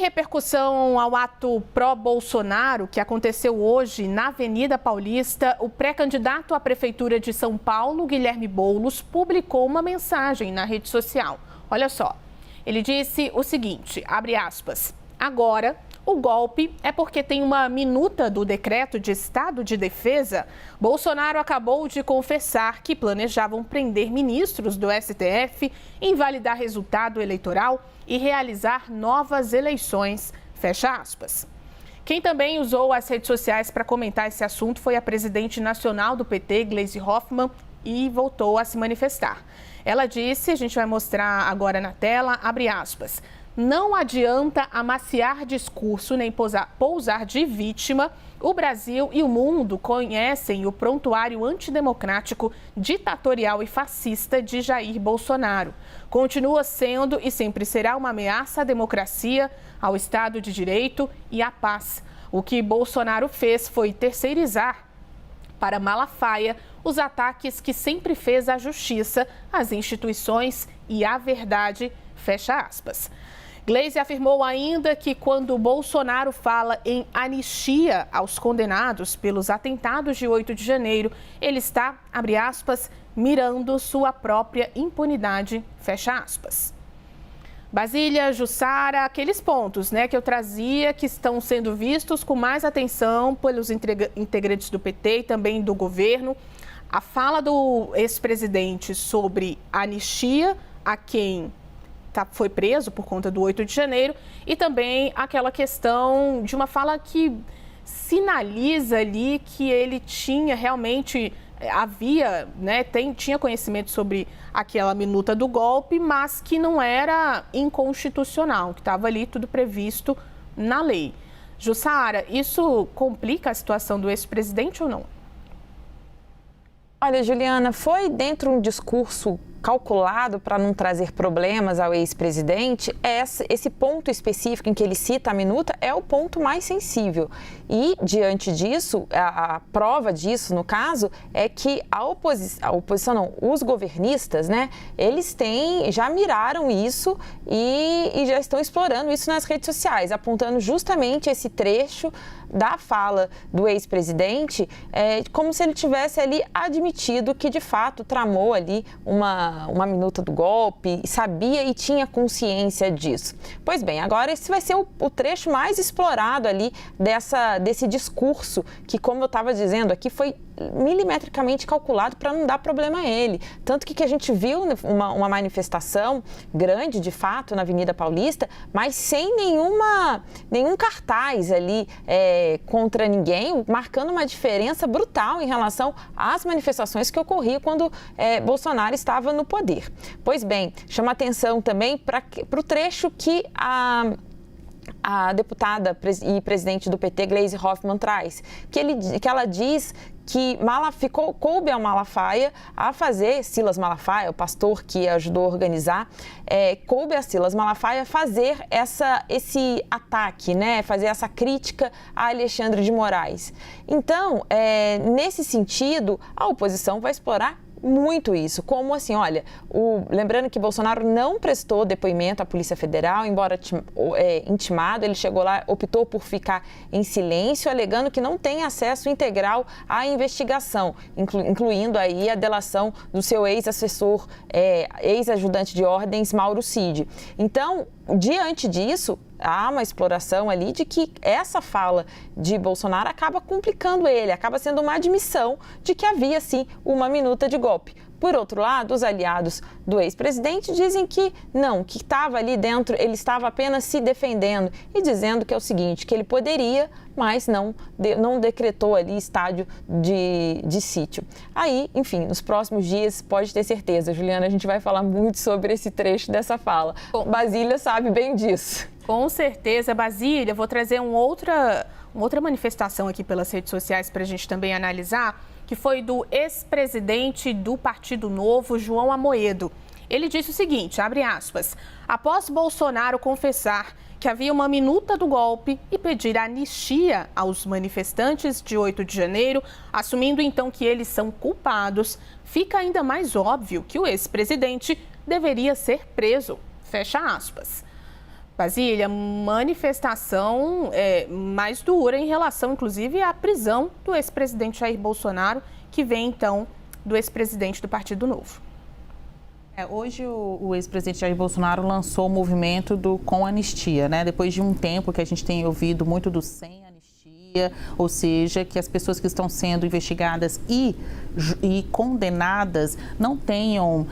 repercussão ao ato pró-Bolsonaro que aconteceu hoje na Avenida Paulista, o pré-candidato à Prefeitura de São Paulo, Guilherme Boulos, publicou uma mensagem na rede social. Olha só, ele disse o seguinte, abre aspas, agora o golpe é porque tem uma minuta do decreto de estado de defesa. Bolsonaro acabou de confessar que planejavam prender ministros do STF, invalidar resultado eleitoral e realizar novas eleições, fecha aspas. Quem também usou as redes sociais para comentar esse assunto foi a presidente nacional do PT, Gleisi Hoffmann, e voltou a se manifestar. Ela disse, a gente vai mostrar agora na tela, abre aspas, não adianta amaciar discurso nem pousar de vítima. O Brasil e o mundo conhecem o prontuário antidemocrático, ditatorial e fascista de Jair Bolsonaro. Continua sendo e sempre será uma ameaça à democracia, ao Estado de Direito e à paz. O que Bolsonaro fez foi terceirizar para Malafaia os ataques que sempre fez à justiça, às instituições e à verdade, fecha aspas. Gleisi afirmou ainda que quando Bolsonaro fala em anistia aos condenados pelos atentados de 8 de janeiro, ele está, abre aspas, mirando sua própria impunidade, fecha aspas. Basília, Jussara, aqueles pontos, que eu trazia que estão sendo vistos com mais atenção pelos integrantes do PT e também do governo. A fala do ex-presidente sobre anistia a quem foi preso por conta do 8 de janeiro e também aquela questão de uma fala que sinaliza ali que ele tinha realmente, tinha conhecimento sobre aquela minuta do golpe, mas que não era inconstitucional, que estava ali tudo previsto na lei. Jussara, isso complica a situação do ex-presidente ou não? Olha, Juliana, foi dentro de um discurso calculado para não trazer problemas ao ex-presidente, esse ponto específico em que ele cita a minuta é o ponto mais sensível. E, diante disso, a prova disso, no caso, é que os governistas, eles já miraram isso e já estão explorando isso nas redes sociais, apontando justamente esse trecho da fala do ex-presidente, como se ele tivesse ali admitido que, de fato, tramou ali uma minuta do golpe, sabia e tinha consciência disso. Pois bem, agora esse vai ser o trecho mais explorado ali desse discurso que, como eu estava dizendo aqui, foi milimetricamente calculado para não dar problema a ele. Tanto que a gente viu uma manifestação grande, de fato, na Avenida Paulista, mas sem nenhum cartaz ali contra ninguém, marcando uma diferença brutal em relação às manifestações que ocorriam quando Bolsonaro estava no poder. Pois bem, chama atenção também para o trecho que a deputada e presidente do PT, Gleisi Hoffmann, traz, que ela diz que coube ao Malafaia a fazer, Silas Malafaia, o pastor que ajudou a organizar, coube a Silas Malafaia fazer esse ataque, fazer essa crítica a Alexandre de Moraes. Então, nesse sentido, a oposição vai explorar muito isso, como assim, olha, lembrando que Bolsonaro não prestou depoimento à Polícia Federal, embora intimado, ele chegou lá, optou por ficar em silêncio, alegando que não tem acesso integral à investigação, incluindo aí a delação do seu ex-assessor, ex-ajudante de ordens, Mauro Cid. Então, diante disso, há uma exploração ali de que essa fala de Bolsonaro acaba complicando ele, acaba sendo uma admissão de que havia, sim, uma minuta de golpe. Por outro lado, os aliados do ex-presidente dizem que não, que estava ali dentro, ele estava apenas se defendendo e dizendo que é o seguinte, que ele poderia, mas não decretou ali estádio de sítio. Aí, enfim, nos próximos dias, pode ter certeza, Juliana, a gente vai falar muito sobre esse trecho dessa fala. Bom, Basília sabe bem disso. Com certeza, Basília, vou trazer uma outra manifestação aqui pelas redes sociais para a gente também analisar, que foi do ex-presidente do Partido Novo, João Amoedo. Ele disse o seguinte, abre aspas, após Bolsonaro confessar que havia uma minuta do golpe e pedir anistia aos manifestantes de 8 de janeiro, assumindo então que eles são culpados, fica ainda mais óbvio que o ex-presidente deveria ser preso, fecha aspas. Basília, manifestação mais dura em relação, inclusive, à prisão do ex-presidente Jair Bolsonaro, que vem, então, do ex-presidente do Partido Novo. Hoje o ex-presidente Jair Bolsonaro lançou o movimento do Com Anistia, né? Depois de um tempo que a gente tem ouvido muito do sem anistia, ou seja, que as pessoas que estão sendo investigadas e condenadas não tenham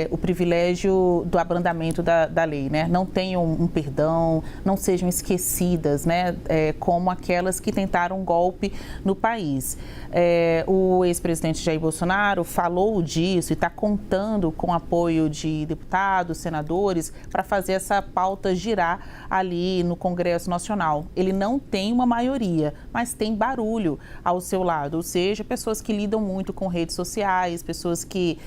o privilégio do abrandamento da lei, né? Não tenham um perdão, não sejam esquecidas, né? Como aquelas que tentaram um golpe no país. O ex-presidente Jair Bolsonaro falou disso e está contando com o apoio de deputados, senadores, para fazer essa pauta girar ali no Congresso Nacional. Ele não tem uma maioria, mas tem barulho ao seu lado, ou seja, pessoas que lidam muito com redes sociais, pessoas que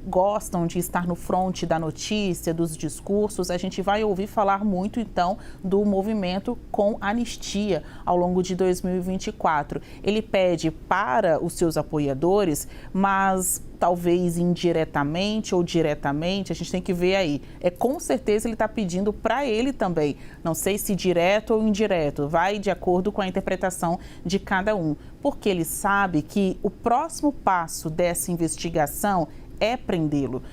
gostam de estar no fronte da notícia, dos discursos. A gente vai ouvir falar muito, então, do movimento Com Anistia ao longo de 2024. Ele pede para os seus apoiadores, mas talvez indiretamente ou diretamente, a gente tem que ver aí. Com certeza ele está pedindo para ele também. Não sei se direto ou indireto, vai de acordo com a interpretação de cada um. Porque ele sabe que o próximo passo dessa investigação é prendê-lo.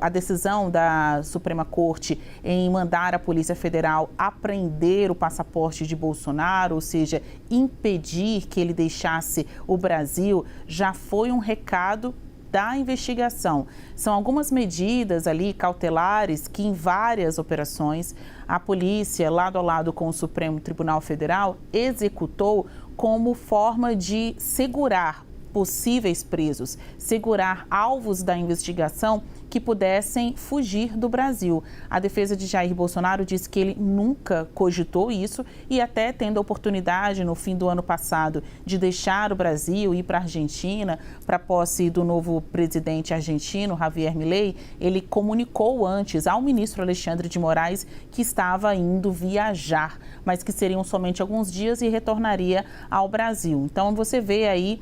A decisão da Suprema Corte em mandar a Polícia Federal apreender o passaporte de Bolsonaro, ou seja, impedir que ele deixasse o Brasil, já foi um recado da investigação. São algumas medidas ali cautelares que em várias operações a polícia, lado a lado com o Supremo Tribunal Federal, executou como forma de segurar possíveis presos, segurar alvos da investigação que pudessem fugir do Brasil. A defesa de Jair Bolsonaro diz que ele nunca cogitou isso e até tendo a oportunidade no fim do ano passado de deixar o Brasil e ir para a Argentina, para a posse do novo presidente argentino, Javier Milei, ele comunicou antes ao ministro Alexandre de Moraes que estava indo viajar, mas que seriam somente alguns dias e retornaria ao Brasil. Então você vê aí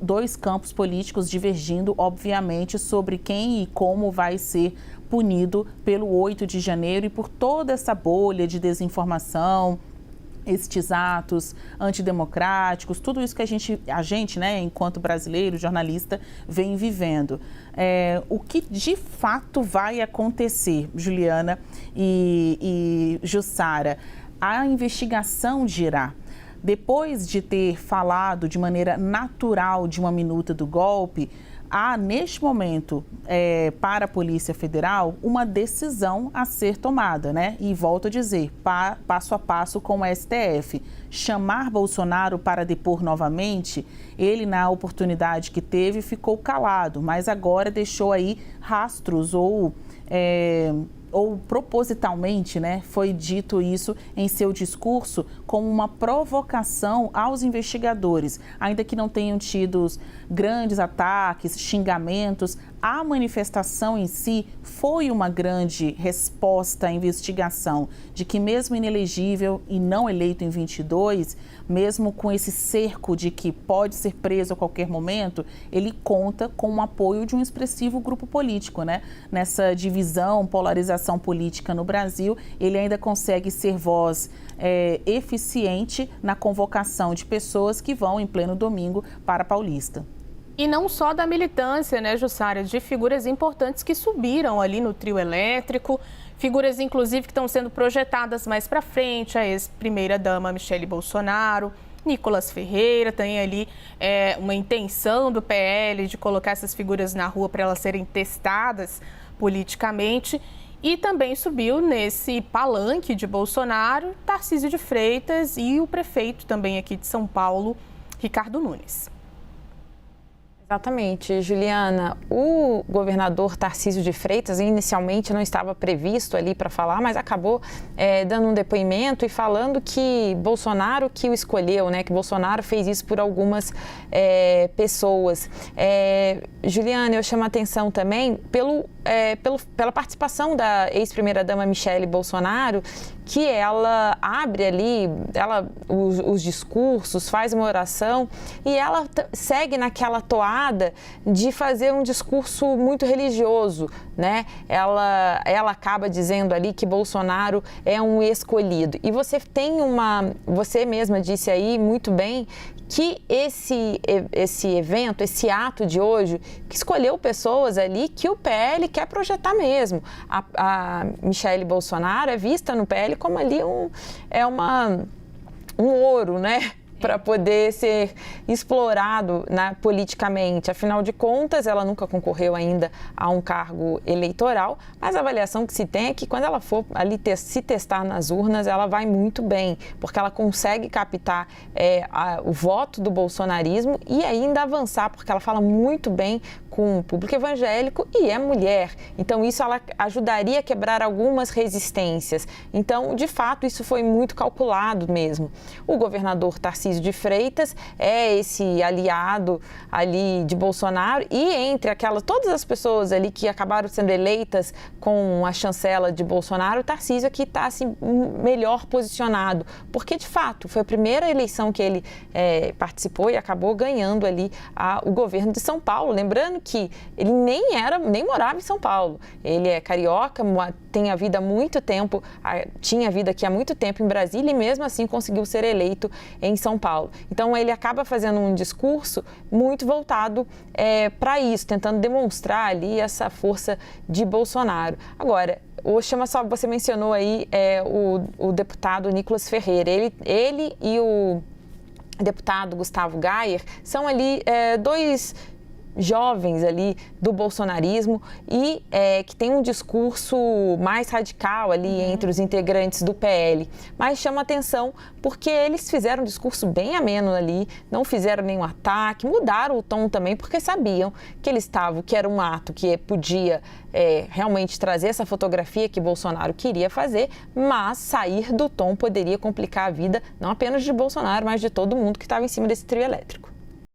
dois campos políticos divergindo, obviamente, sobre quem e como vai ser punido pelo 8 de janeiro e por toda essa bolha de desinformação, estes atos antidemocráticos, tudo isso que a gente, né, enquanto brasileiro, jornalista, vem vivendo. O que de fato vai acontecer, Juliana e Jussara? A investigação dirá. Depois de ter falado de maneira natural de uma minuta do golpe, há, neste momento, para a Polícia Federal, uma decisão a ser tomada, né? E volto a dizer, passo a passo com o STF. Chamar Bolsonaro para depor novamente, ele, na oportunidade que teve, ficou calado, mas agora deixou aí rastros ou propositalmente, né, foi dito isso em seu discurso como uma provocação aos investigadores, ainda que não tenham tido grandes ataques, xingamentos. A manifestação em si foi uma grande resposta à investigação de que mesmo inelegível e não eleito em 22, mesmo com esse cerco de que pode ser preso a qualquer momento, ele conta com o apoio de um expressivo grupo político, né? Nessa divisão, polarização política no Brasil, ele ainda consegue ser voz eficiente na convocação de pessoas que vão em pleno domingo para a Paulista. E não só da militância, né, Jussara, de figuras importantes que subiram ali no trio elétrico, figuras inclusive que estão sendo projetadas mais para frente, a ex-primeira-dama Michele Bolsonaro, Nicolas Ferreira, tem ali uma intenção do PL de colocar essas figuras na rua para elas serem testadas politicamente. E também subiu nesse palanque de Bolsonaro, Tarcísio de Freitas e o prefeito também aqui de São Paulo, Ricardo Nunes. Exatamente, Juliana. O governador Tarcísio de Freitas inicialmente não estava previsto ali para falar, mas acabou dando um depoimento e falando que Bolsonaro que o escolheu, né? Que Bolsonaro fez isso por algumas pessoas. Juliana, eu chamo a atenção também pela participação da ex-primeira-dama Michele Bolsonaro, que ela abre ali os discursos, faz uma oração e ela segue naquela toada acusada de fazer um discurso muito religioso, né? Ela acaba dizendo ali que Bolsonaro é um escolhido. E você mesma disse aí muito bem que esse evento, esse ato de hoje, que escolheu pessoas ali que o PL quer projetar mesmo. A Michelle Bolsonaro é vista no PL como ali um ouro, né? Para poder ser explorado, né, politicamente. Afinal de contas, ela nunca concorreu ainda a um cargo eleitoral, mas a avaliação que se tem é que quando ela for ali se testar nas urnas, ela vai muito bem, porque ela consegue captar o voto do bolsonarismo e ainda avançar, porque ela fala muito bem com o público evangélico e é mulher. Então, isso ela ajudaria a quebrar algumas resistências. Então, de fato, isso foi muito calculado mesmo. O governador Tarcísio de Freitas é esse aliado ali de Bolsonaro e entre todas as pessoas ali que acabaram sendo eleitas com a chancela de Bolsonaro, o Tarcísio aqui está assim, melhor posicionado, porque de fato foi a primeira eleição que ele participou e acabou ganhando ali o governo de São Paulo. Lembrando que ele nem morava em São Paulo. Ele é carioca, tinha vida aqui há muito tempo em Brasília e mesmo assim conseguiu ser eleito em São Paulo. Então ele acaba fazendo um discurso muito voltado para isso, tentando demonstrar ali essa força de Bolsonaro. Agora, você mencionou aí o deputado Nicolas Ferreira. Ele e o deputado Gustavo Gayer são ali dois jovens ali do bolsonarismo e que tem um discurso mais radical ali entre os integrantes do PL, mas chama atenção porque eles fizeram um discurso bem ameno ali, não fizeram nenhum ataque, mudaram o tom também porque sabiam que era um ato que podia realmente trazer essa fotografia que Bolsonaro queria fazer, mas sair do tom poderia complicar a vida não apenas de Bolsonaro, mas de todo mundo que estava em cima desse trio elétrico.